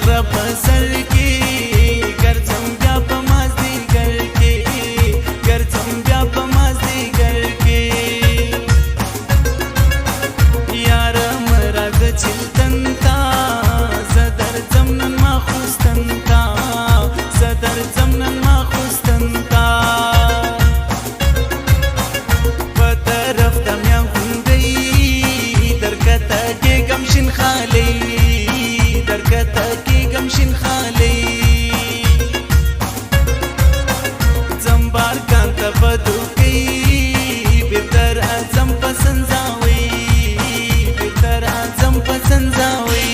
غره په سر کې ګرځم بیا په مازدیګر کې ګرځم بیا په مازدیګر کې یار مرا د چلتن تا زه درځم نن ماخوستن تا زه درځم نن ماخوستن تا په طرف د میا غونډۍ درکته کېږم شین خالۍ درکته کېږم شین خالۍ ځم بارکان ته بدوکۍ بېرته راځم په سنځاوۍ بېرته راځم په سنځاوۍ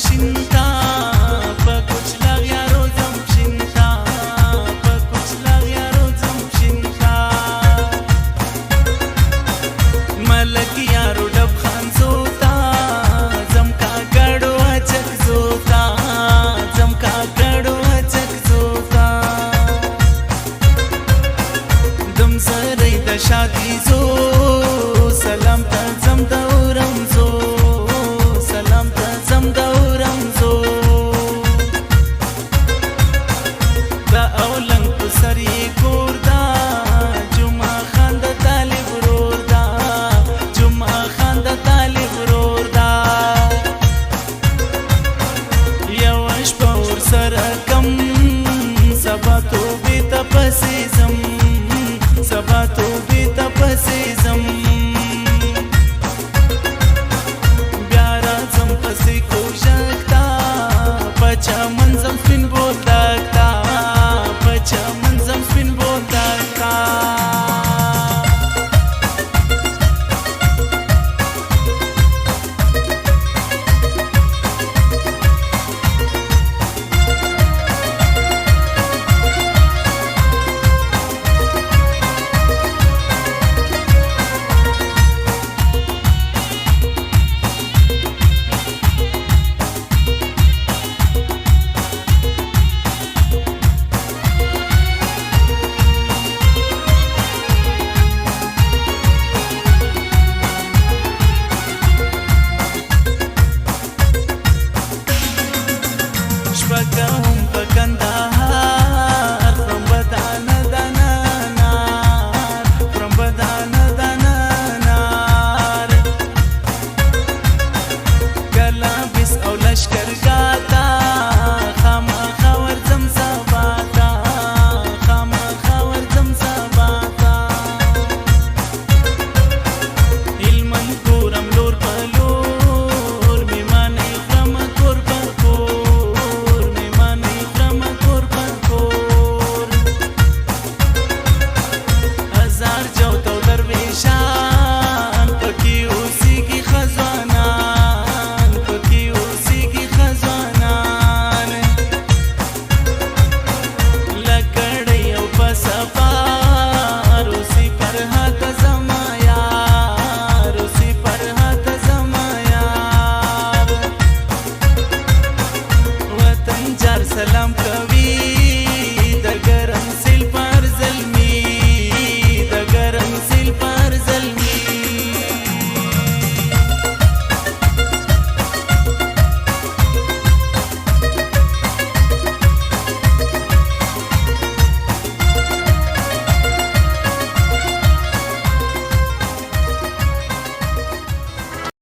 شینتا په کوچلاغ یارو زم شینتا په کوچلاغ یارو زم شینتا ملک یارو ډب خان زوتا زم کا ګړو اچک زوتا زم کا ګړو اچک زوتا دم سره د شادي زو سلام ته زم دورم زو سلام ته زم دورم زو دا اولنګ په سری کور دا جمعه خان د طالب رور دا جمعه خان د طالب رور دا یو شپه ور سره کم سبا تو بیت پسې زم سبا تو بیت پسې زم پچا منظم سپین بولدکتا پچا منظم سپین بولدکتا سلام کوي